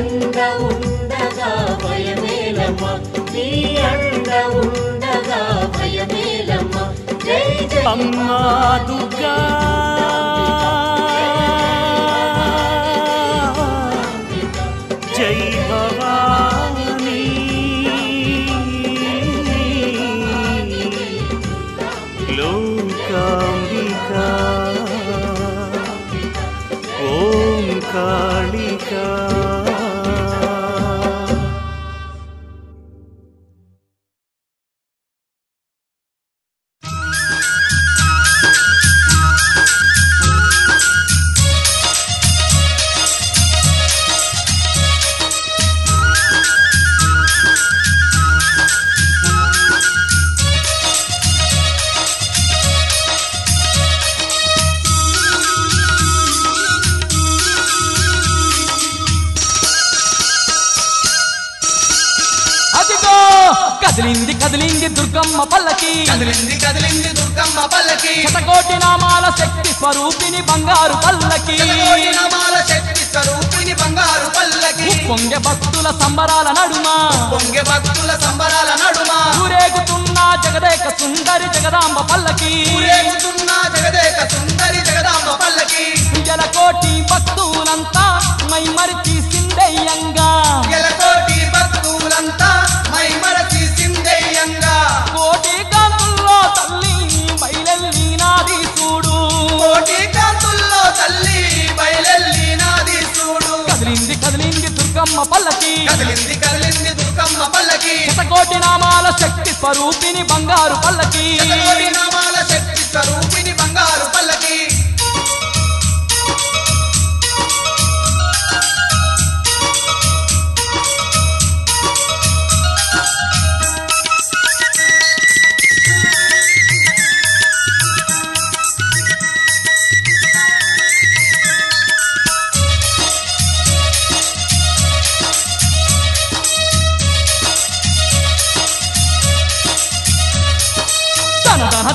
అండ ఉండగా భయమేలమ్మ నీ అండ ఉండగా భయమేలమ్మ జై జై అమ్మా దుర్గా జై భవానీ లోకాంబికా ఓం కాళికా కదిలింది కదిలింది దుర్గమ్మ పల్లకి కదిలింది కదిలింది దుర్గమ్మ పల్లకి శతకోటి నామాల శక్తి స్వరూపిణి బంగారు పల్లకి శతకోటి నామాల శక్తి స్వరూపిణి బంగారు పల్లకి పొంగె భక్తుల సంబరాల నడుమ పొంగె భక్తుల సంబరాల నడుమ ఊరేగుతున్న జగదేక సుందరి జగదాంబ పల్లకి ఊరేగుతున్న జగదేక సుందరి జగదాంబ పల్లకి జలకోటి భక్తులంతా మైమరిచి సిందయ్యంగా ఎలకోటి భక్తులంతా మైమరచి సిందయ్యంగా కోటి కాంతుల్లో తల్లి బయలెల్లినాది చూడు కోటి కాంతుల్లో తల్లి బయలెల్లినాది చూడు కదిలింది కదిలింది దుర్గమ్మ పల్లకి కదిలింది కదిలింది దుర్గమ్మ పల్లకి శతకోటి నామాల శక్తి స్వరూపిణి బంగారు పల్లకి శతకోటి నామాల శక్తి స్వరూపిణి బంగారు పల్లకి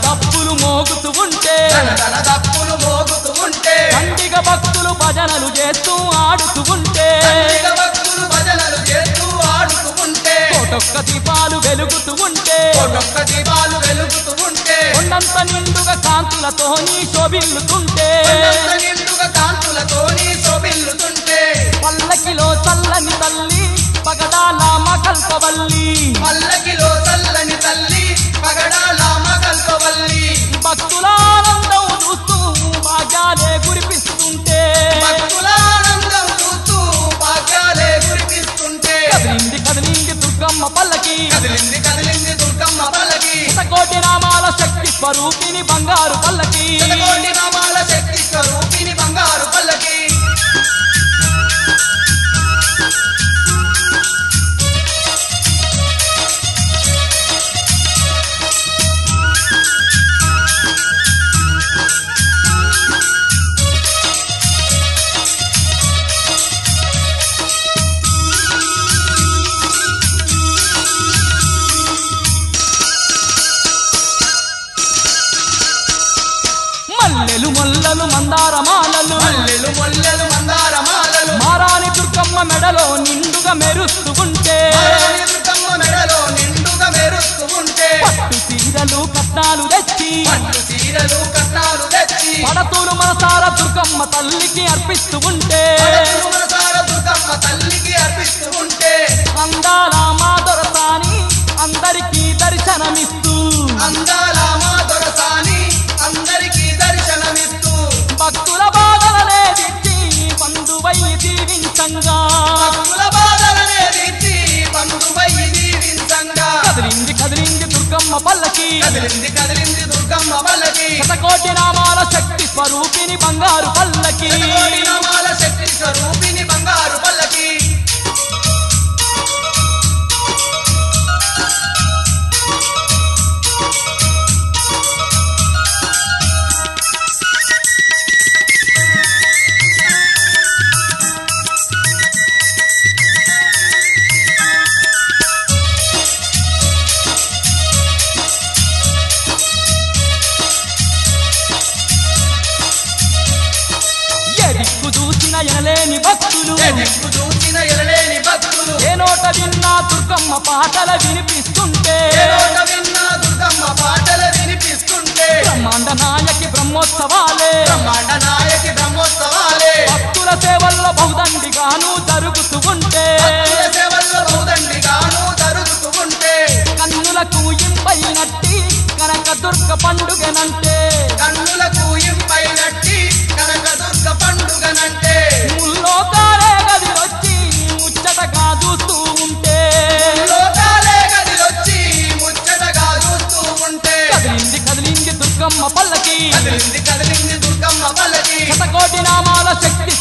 దప్పులు మోగుతూ ఉంటే తన దప్పులు మోగుతూ ఉంటే పండిగ భక్తులు భజనలు చేస్తూ ఆడుతూ ఉంటే భక్తులు భజనలు చేస్తూ ఆడుతూ ఉంటే కోటొక్క దీపాలు వెలుగుతూ ఉంటే కోటొక్క దీపాలు వెలుగుతూ ఉంటే కొండంత నిండుగా కాంతులతోని శోభిల్లుతుంటే నిండుగా కాంతులతోని శోభిల్లుతుంటే పల్లకిలో చల్లని తల్లి పగడాల మకల్పవల్లి పల్లకిలో చల్లని తల్లి పగడాల మకల్పవల్లి భక్తులానందం చూస్తూ భాగ్యాలే కురిపిస్తుంటే భక్తులానందం చూస్తూ భాగ్యాలే కురిపిస్తుంటే కదిలింది కదిలింది దుర్గమ్మ పల్లకి కదిలింది కదిలింది దుర్గమ్మ పల్లకి శతకోటి నామాల శక్తి స్వరూపిణి బంగారు పల్లకి శతకోటి నామాల శక్తి స్వరూపిణి బంగారు పల్లకి మల్లెలు మొల్లలు మందార మాలలు మల్లెలు మొల్లెలు మందార మాలలు మారాని దుర్గమ్మ మెడలో నిండుగా మెరుస్తూ ఉంటే మారాని దుర్గమ్మ మెడలో నిండుగా మెరుస్తూ ఉంటే పట్టు చీరలు కట్నాలు తెచ్చి పట్టు చీరలు కట్నాలు తెచ్చి పడతూరు మనసార దుర్గమ్మ తల్లికి అర్పిస్తూ ఉంటే పడతులు మనసార దుర్గమ్మ తల్లికి అర్పిస్తూ ఉంటే అందాల మా దొరసాని అందరికీ దర్శనమిస్తూ అందాల మా దొరసాని అందరికీ దర్శనమిస్తూ భక్తుల బాధలనే దిచ్చి బంధువై దీవించంగా భక్తుల బాధలనే తీర్చి బంధువై దీవించంగా కదిలింది కదిలింది దుర్గమ్మ పల్లకి కదిలింది కదిలింది దుర్గమ్మ పల్లకి శతకోటి నామాల శక్తి స్వరూపిణి బంగారు పల్లకి శతకోటి నామాల శక్తి స్వరూపిణి బంగారు పల్లకి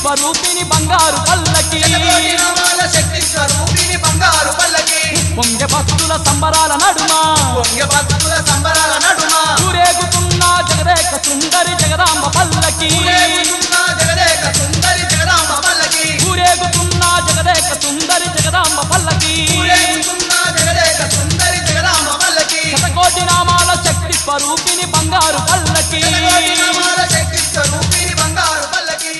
స్వరూపిణి బంగారు పల్లకి శతకోటి నామాల శక్తి స్వరూపిణి బంగారు పల్లకి పొంగె భక్తుల సంబరాల నడుమ పొంగె భక్తుల సంబరాల నడుమ ఊరేగుతున్న జగదేక సుందరి జగదాంబ పల్లకి ఊరేగుతున్న జగదేక సుందరి జగదాంబ పల్లకి ఊరేగుతున్న జగదేక సుందరి జగదాంబ పల్లకి ఊరేగుతున్న జగదేక సుందరి జగదాంబ పల్లకి శతకోటి నామాల శక్తి స్వరూపిణి బంగారు పల్లకి శతకోటి నామాల శక్తి స్వరూపిణి బంగారు పల్లకి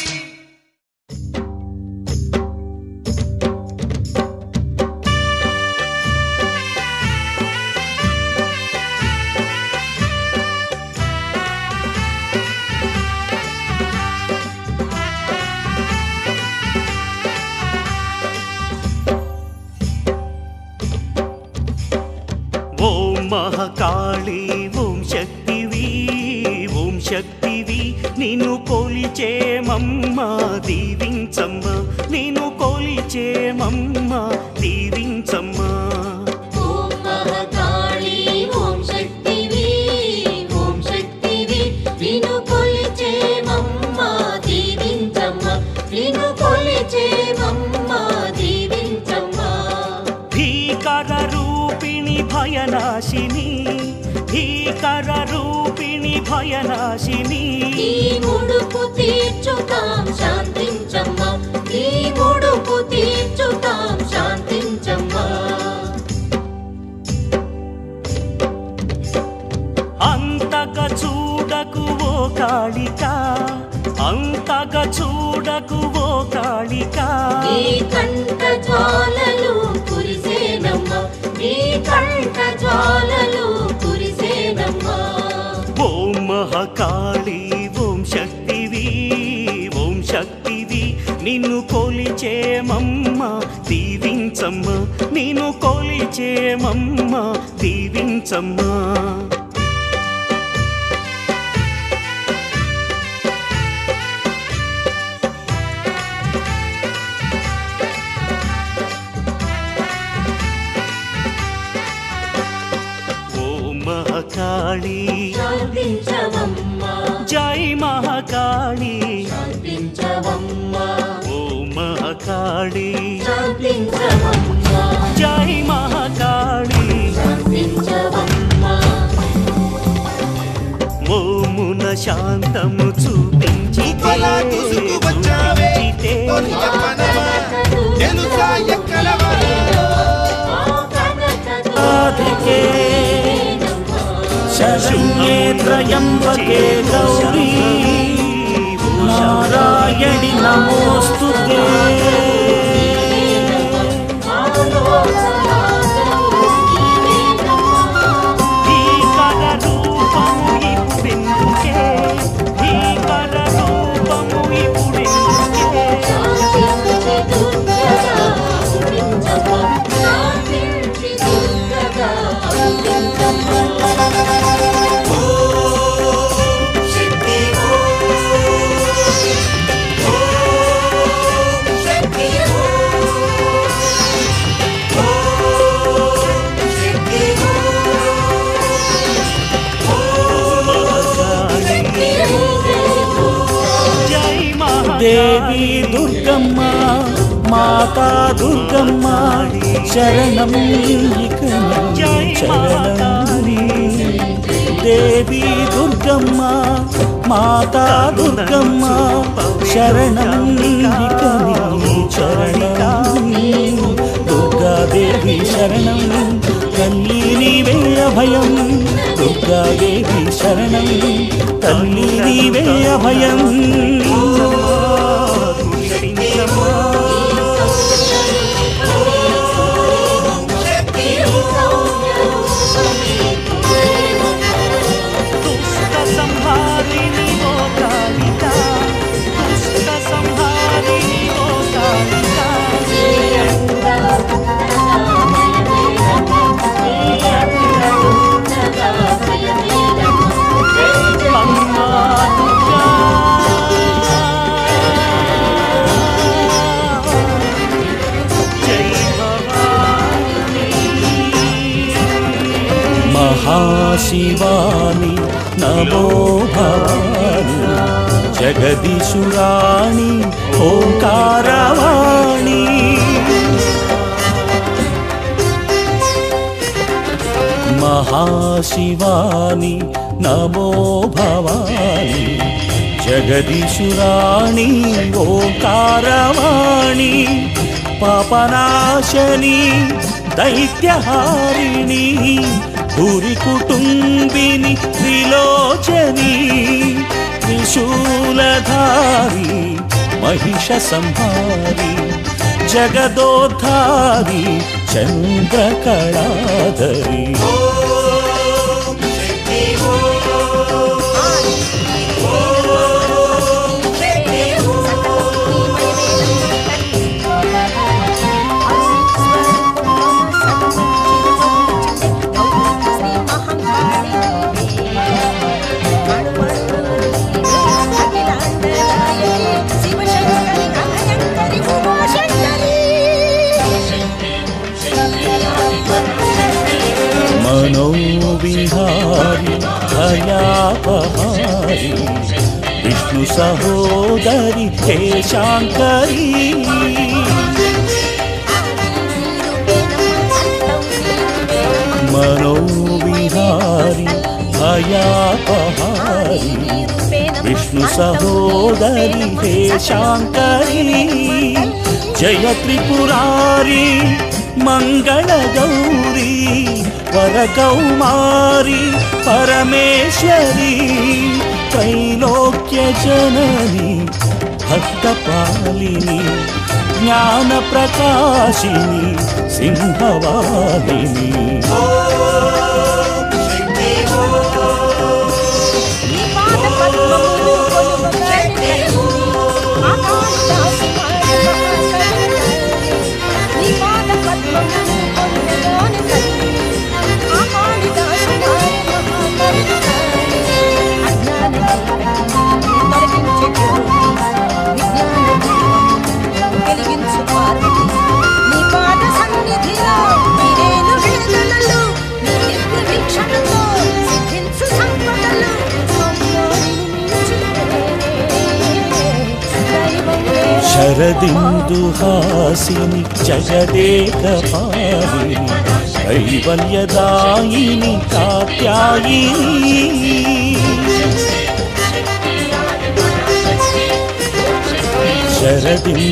ఓం మహాకాళి ఓం శక్తివి ఓం శక్తివి నిన్ను కొలిచేమమ్మ దీవించమ్మ నిన్ను కొలిచేమమ్మ దీవించమ్మ ఓం మహాకాళి ఓం శక్తివి ఓం శక్తివి నిన్ను కొలిచేమమ్మ దీవించమ్మ నిన్ను కొలిచేమమ్మ దీవించమ్మ భీకర రూపిణి భయనాశిని భీకర రూపిణి భయనాశిని ఈ ముడుపు తీర్చుతాం శాంతించమ్మ ఈ ముడుపు తీర్చుతాం శాంతించమ్మ అంతగా చూడకు ఓ కాళిక అంతగా చూడకు ఓ కాళిక నీ కంట జ్వాలలు కురిసేనమ్మ నీ కంట జ్వాలలు కురిసేనమ్మ ఓం మహాకాళి ఓం శక్తివి ఓం శక్తివి నిన్ను కొలిచేమమ్మ దీవించమ్మ నిన్ను కొలిచేమమ్మ దీవించమ్మ మహాకాళి శాంతించవమ్మ జై మహాకాళి శాంతించవమ్మ ఓ మహాకాళి శాంతించవమ్మ జై మహాకాళి శాంతించవమ్మ మోమున శాంతము చూపించి శరణ్యే త్రయంబకే గౌరీ నారాయణి నమోస్తుతే భీకర రూపము ఇప్పుడెందుకే భీకర రూపము ఇప్పుడెందుకే దేవి దుర్గమ్మ మాతా దుర్గమ్మ శరణం ఇక శరణం దేవి దుర్గమ్మ మాతా దుర్గమ్మ శరణం ఇక శరణం దుర్గాదేవి శరణం తల్లి నీవే అభయం దుర్గాదేవి శరణం తల్లి నీవే అభయం महाशिवानि नमो भवानि జగదీశురాణి ఓంకారవాణి మహాశివాని నమో భవాని జగదీశురాణి ఓంకారవాణి పాపనాశని దైత్యహారిణి భూరి కుటుంబిని త్రిలోచని త్రిశూలధారి మహిష సంహారి జగదోద్ధారి చంద్రకళాధరి मनोविहारी भयापहारी विष्णु सहोदरी हे शांकरी मनोविहारी भयापहारी विष्णु सहोदरी हे शांकरी जय त्रिपुरारी मंगल गौरी वरकौमारी परमेश्वरी त्रैलोक्य जननी भक्तपालिनी ज्ञान प्रकाशिनी सिंहवाहिनी शरदिन्दुहासिनी जगदेकपालिनी कैवल्यदायिनी कात्यायिनी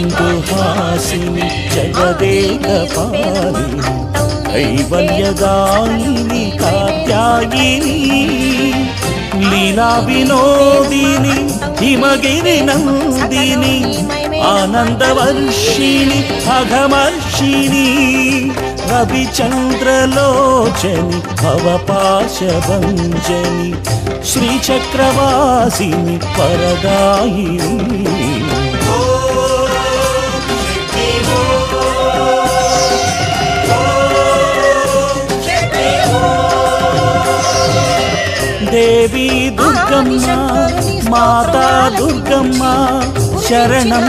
शरदिन्दुहासिनी जगदेकपालिनी कैवल्यदायिनी कात्यायिनी लीला विनोदिनी हिमगिरि नंदिनी आनंदवर्षिणी अघमर्षिणी रविचंद्रलोचनी भवपाशभञ्जनी श्रीचक्रवासिनी वरदायिनी देवी दुर्गम्मा माता दुर्गम्मा शरणं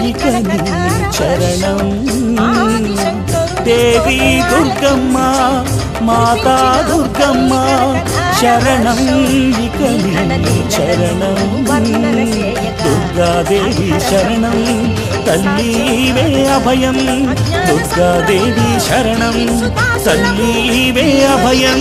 इकनी चरणं देवी दुर्गम्मा माता दुर्गम्मा शरणं इकनी चरणं दुर्गा देवी शरणं तल्लीवे अभयं दुर्गा देवी शरणं तल्लीवे अभयं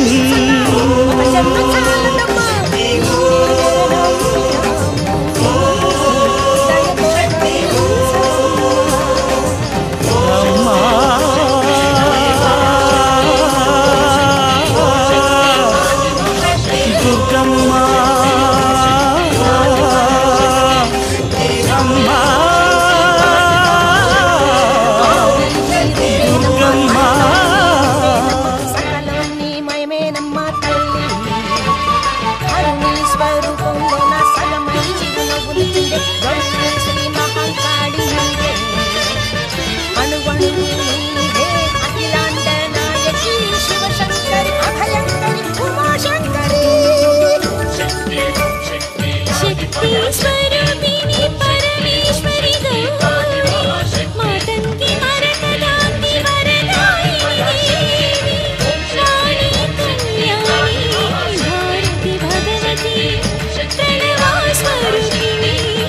Swami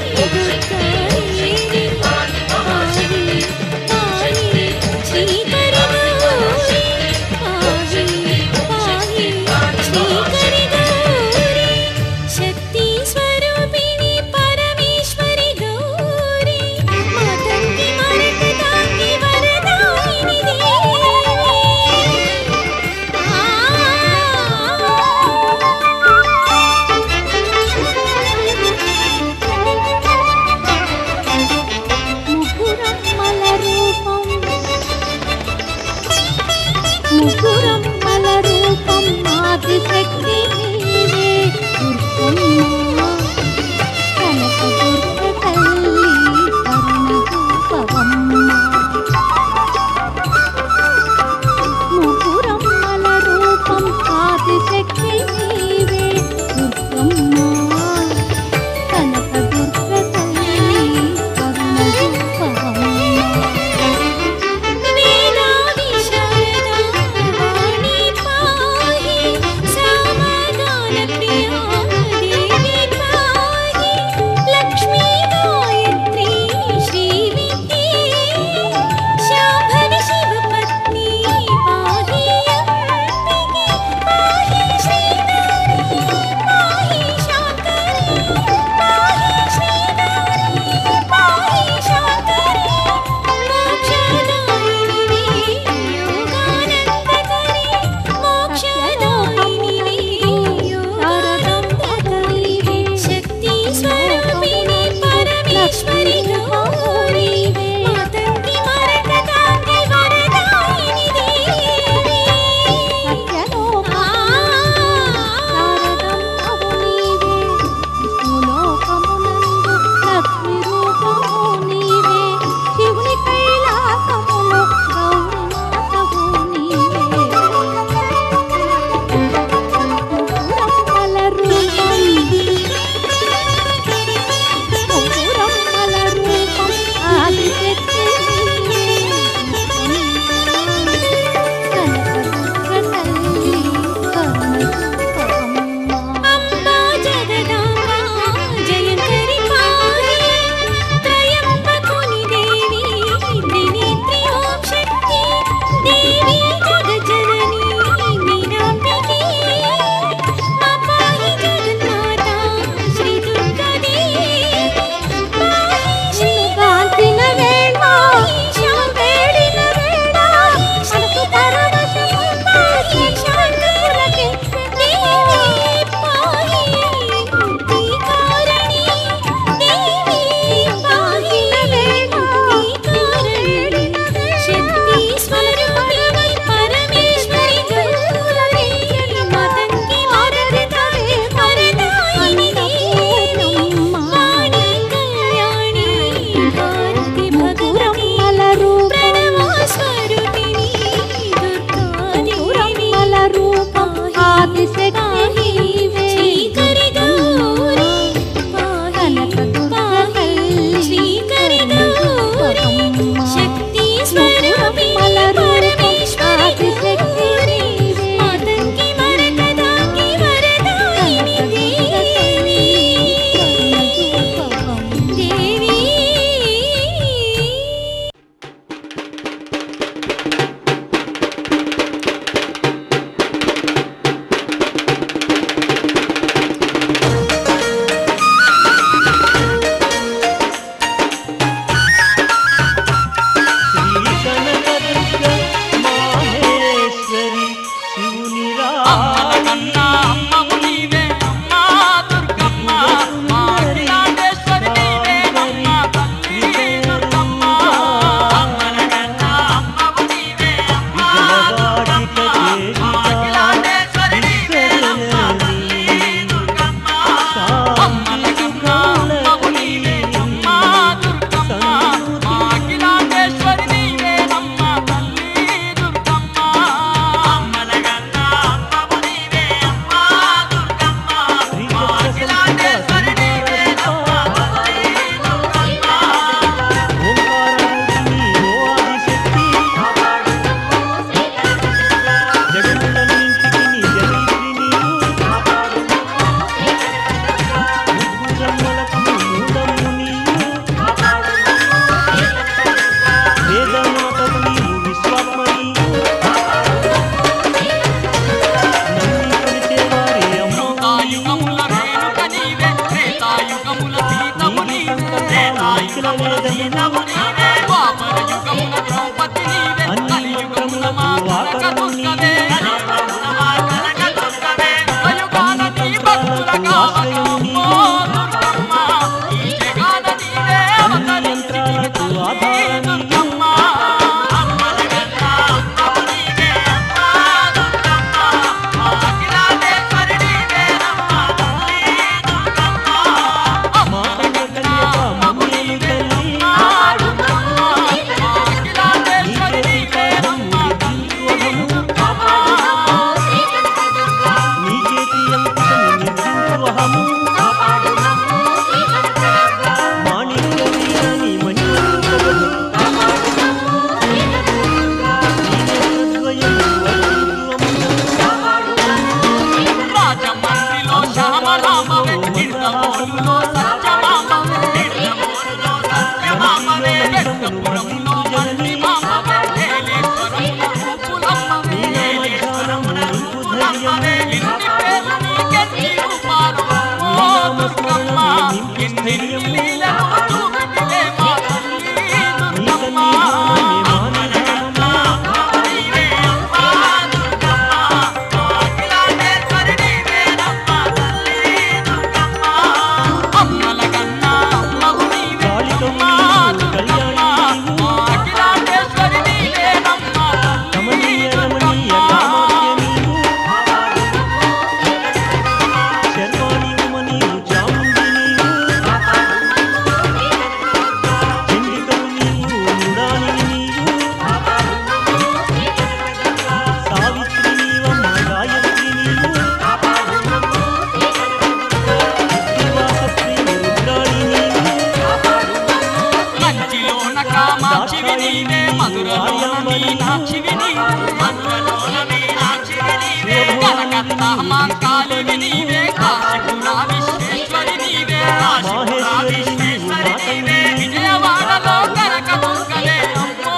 మీనాక్షివి నీవు మంత్రలోల మీనాక్షివి నీవే కనకత్త మాంకాళివి నీవే కాశీపుర విశ్వేశ్వరి నీవే కాశీపుర విశ్వేశ్వరి నీవే విజయవాడలో కనక దుర్గలే అమ్మో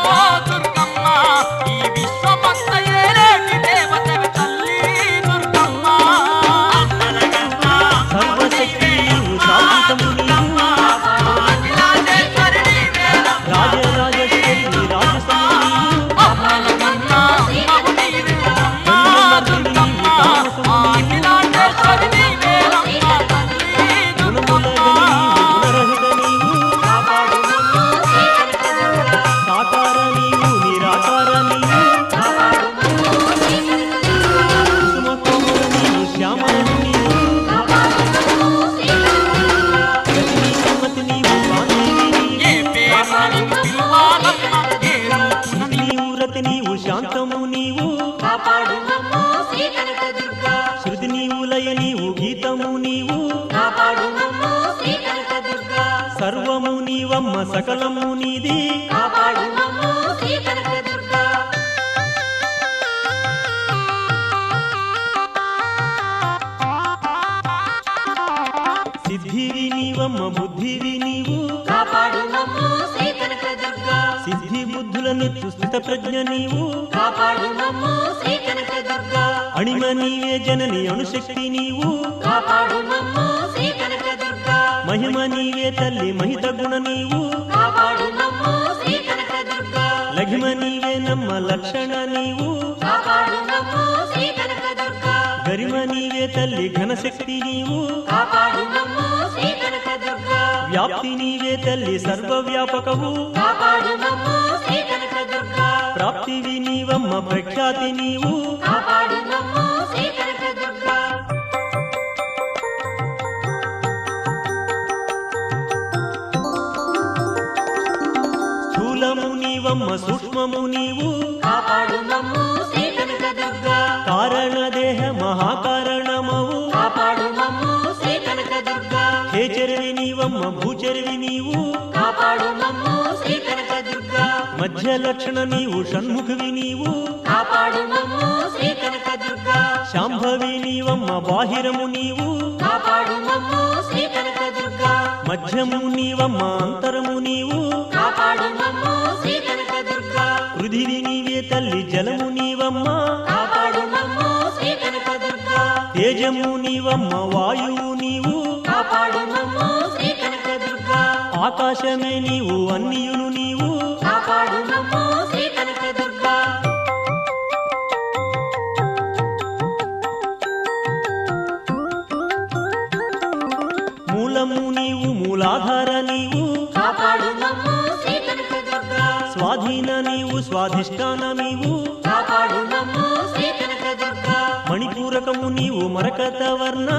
దుర్గమ్మ ఈ విశ్వమంత ఏలేటి దేవతవి తల్లి దుర్గమ్మ సర్వశక్తి నీవు శాంతము నీవు అఖిలాండేశ్వరి నీవే రాజరాజేశ్వరి రాజసము నీవు అమ్మలగన్న అమ్మవు నీవే అమ్మ దుర్గమ్మ అఖిలాండేశ్వరి నీవే అమ్మ తల్లి దుర్గమ్మ గుణరహిత నీవు సాకార నీవు నిరాకార నీవు కుసుమ కోమల నీవు శ్యామల నీవు గతి సమ్మతి నీవు కాంతివి ఏ పేరు పిలవాలమ్మ ఏ రూపున నీవు రతి నీవు శాంతము నీవు శృతి నీవు లయ నీవు గీతము నీవు సర్వము నీవమ్మ సకలము నీది సిద్ధివి నీవమ్మ బుద్ధివి నీవు సిద్ధి బుద్ధులను స్థిత ప్రజ్ఞ నీవు అణిమ నీవే జనని అణుశక్తి నీవు మహిమ నీవే తల్లి మహిత గుణ నీవు లఘిమ నీవే నమ్మ లక్షణ నీవు గరిమ నీవే తల్లి ఘనశక్తి నీవు వ్యాప్తి నీవే తల్లి సర్వవ్యాపకవు ప్రాప్తివి నీవమ్మ ప్రఖ్యాతి నీవు స్థూలము నీవమ్మ సూక్ష్మము నీవు కారణ దేహ మహాకారణమవు హేచరివి నీవమ్మ భూచరివి నీవు మధ్య లక్షణ నీవు షణ్ముఖవి నీవు శాంభవి నీవమ్మ బాహిరము నీవు మధ్యము నీవమ్మ అంతరము నీవు పృథివి నీవే తల్లి జలము నీవమ్మ తేజము నీవమ్మ వాయువు నీవు ఆకాశమే నీవు అన్నియును నీవు మూలము నీవు మూలాధార నీవు స్వాధీన నీవు స్వాధిష్టాన నీవు మణిపూరకము నీవు మరకత వర్ణ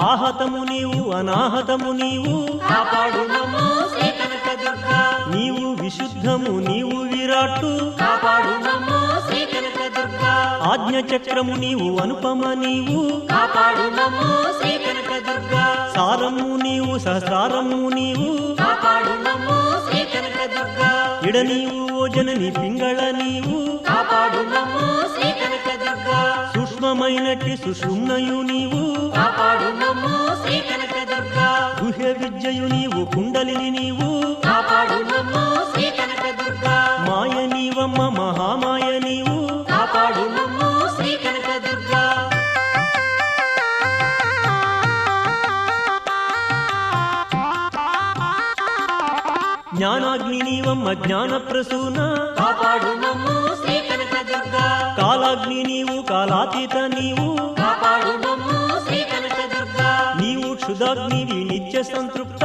ఆహతము నీవు అనాహతము నీవు నీవు విశుద్ధము నీవు విరాట్టు ఆజ్ఞచక్రము నీవు అనుపమ నీవు సారము నీవు సహస్రారము నీవు ఇడ నీవు ఓ జనని పింగళ నీవు సూక్ష్మమైనట్టి సుషుమ్నయు నీవు గుహ్య విద్యయు నీవు కుండలిని నీవు మాయ నీవమ్మ మహామాయ నీవు జ్ఞానాగ్ని నీవమ్మ జ్ఞాన ప్రసూన కాలాగ్ని నీవు కాలాతీత నీవు నీవు క్షుదాగ్నివి నిత్య సంతృప్త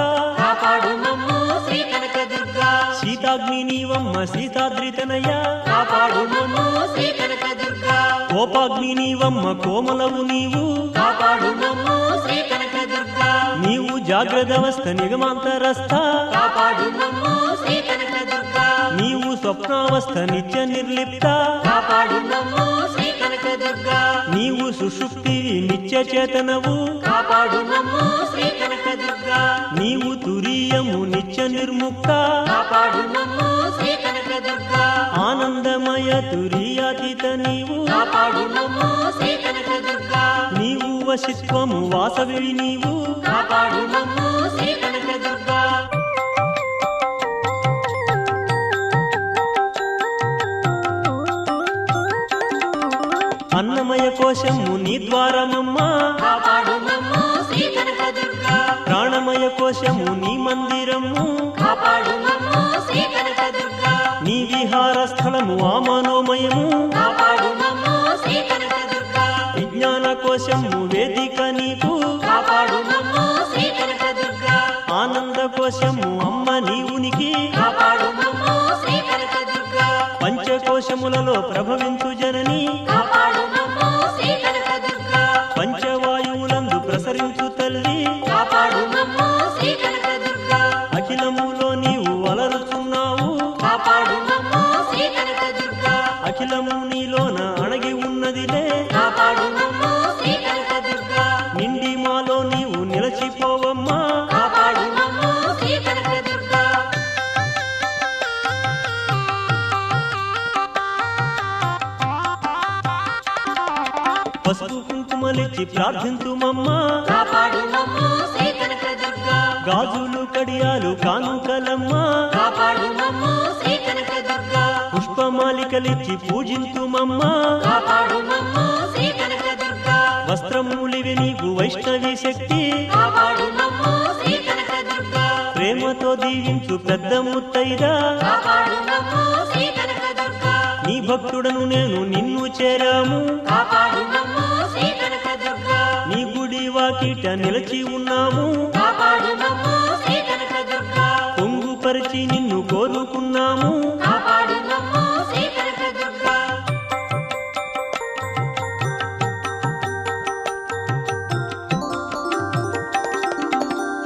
సీతాగ్ని నీవమ్మ సీతాద్రితనయ కోపాగ్ని నీవమ్మ కోమలవు నీవు నీవు జాగ్రత్తవస్థ నిగమాంతరస్థ నీవు స్వప్నావస్థ నిత్య నిర్లిప్త నీవు సుషుప్తి నిత్య చేతనవు నీవు తురీయము నిత్య నిర్ముక్త తురియాతీత నీవు కాపాడు మమ్ము శ్రీ కనకదుర్గా నీవు వశిత్వము వాసవి నీవు కాపాడు మమ్ము శ్రీ కనకదుర్గా అన్నమయ కోశము నీ ద్వారమమ్మా కాపాడు మమ్ము శ్రీ కనకదుర్గా ప్రాణమయ కోశము నీ మందిరము కాపాడు మమ్ము శ్రీ కనకదుర్గా నీ విహార స్థలము ఆ మనోమయము కాపాడు మమ్ము శ్రీ కనకదుర్గా విజ్ఞాన కోశము వేదిక నీకు కాపాడు మమ్ము శ్రీ కనకదుర్గా ఆనంద కోశము అమ్మ నీ ఉనికి కాపాడు మమ్ము శ్రీ కనకదుర్గా పంచకోశములలో ప్రభవించు జనని కాపాడు మమ్ము శ్రీ కనకదుర్గా పంచవాయువులందు ప్రసరించు తల్లి కాపాడు మమ్ము శ్రీ కనకదుర్గా అఖిలములో నీవు అలరుచున్నావు కాపాడు మమ్ము శ్రీ కనకదుర్గా అఖిలము నీలోన అణగి ఉన్నదిలే కాపాడు మమ్ము శ్రీ కనకదుర్గా నిండి మాలో నీవు నిలచిపోవమ్మా కాపాడు మమ్ము శ్రీ కనకదుర్గా పసుపు కుంకుమలిచ్చి ప్రార్థించుమమ్మా కాపాడు మమ్ము శ్రీ కనకదుర్గా గాజులు కడియాలు కానుకలమ్మా కాపాడు మమ్ము శ్రీ కనకదుర్గా పుష్పమాలికలిచ్చి పూజించుమమ్మా కాపాడు మమ్ము శ్రీ కనకదుర్గా వస్త్రమూలివి నీకు వైష్ణవి శక్తి కాపాడు మమ్ము శ్రీ కనకదుర్గా ప్రేమతో దీవించు పెద్ద ముత్తైదా కాపాడు మమ్ము శ్రీ కనకదుర్గా నీ భక్తుడను నేను నిన్ను చేరాము కాపాడు మమ్ము శ్రీ కనకదుర్గా నీ గుడి వాకిట నిలిచి ఉన్నాము కాపాడు మమ్ము శ్రీ కనకదుర్గా పొంగుపరిచి నిన్ను కోరుకున్నాము కాపాడు మమ్ము శ్రీ కనకదుర్గా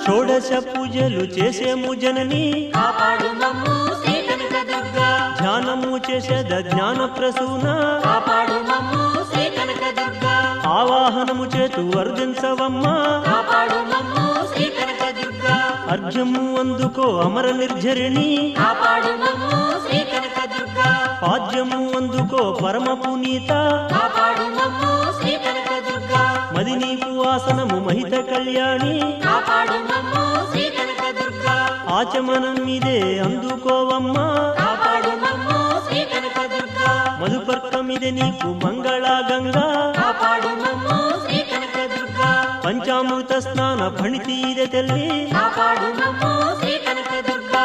షోడశ పూజలు చేసేము జనని కాపాడు మమ్ము శ్రీ కనకదుర్గా ధ్యానము చేసేద జ్ఞాన ప్రసూన కాపాడు మమ్ము శ్రీ కనకదుర్గా ఆవాహనము చేతు వర్ధించవమ్మా కాపాడు మమ్ము శ్రీ కనకదుర్గా అర్ఘ్యము అందుకో అమర నిర్జరిణి కాపాడు మమ్ము శ్రీ కనకదుర్గా పాద్యము అందుకో పరమ పునీత కాపాడు మమ్ము శ్రీ కనకదుర్గా మది నీకు ఆసనము మహిత కళ్యాణి కాపాడు మమ్ము శ్రీ కనకదుర్గా ఆచమనం మీదే అందుకోవమ్మా కాపాడు మమ్ము శ్రీ కనకదుర్గా మధుపర్కమిదే నీకు మంగళా గంగా కాపాడు మమ్ము శ్రీ కనకదుర్గా పంచామృత స్నాన ఫణితీదే తల్లి కాపాడు మమ్ము శ్రీ కనకదుర్గా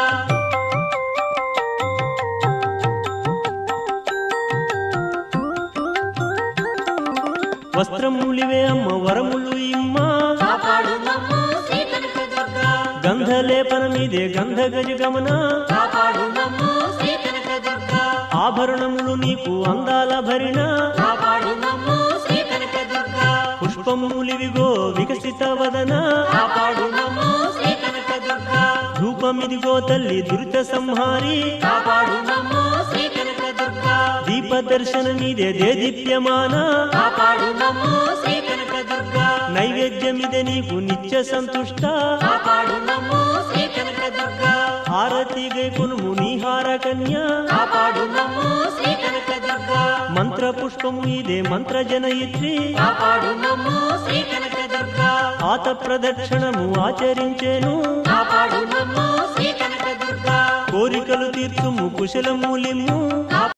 వస్త్రములివే అమ్మ వరములు ఇమ్మా కాపాడు మమ్ము శ్రీ కనకదుర్గా గంధలేపనమిదే గంధ గజగమన కాపాడు మమ్ము శ్రీ కనకదుర్గా ఆభరణములు నీకు అందాల భరిణ కాపాడు మమ్ము శ్రీ కనకదుర్గా పుష్పములివిగో వికసిత వదన కాపాడు మమ్ము శ్రీ కనకదుర్గా ధూపమిదిగో తల్లి దురిత సంహారి కాపాడు మమ్ము శ్రీ కనకదుర్గా దీపదర్శనమిదే దేదీప్యమాన కాపాడు మమ్ము శ్రీ కనకదుర్గా నైవేద్యమిదే నీకు నిత్య సంతుష్ట కాపాడు మమ్ము శ్రీ కనకదుర్గా హారతి గైకునుము నీహార కన్యా కాపాడు మమ్ము శ్రీ కనకదుర్గా మంత్ర పుష్పము ఇదే మంత్ర జనయిత్రి కాపాడు మమ్ము శ్రీ కనకదుర్గా ఆత ప్రదక్షిణము ఆచరించేను కాపాడు మమ్ము శ్రీ కనకదుర్గా కోరికలు తీర్చుము కుశలమూలిము కాపాడు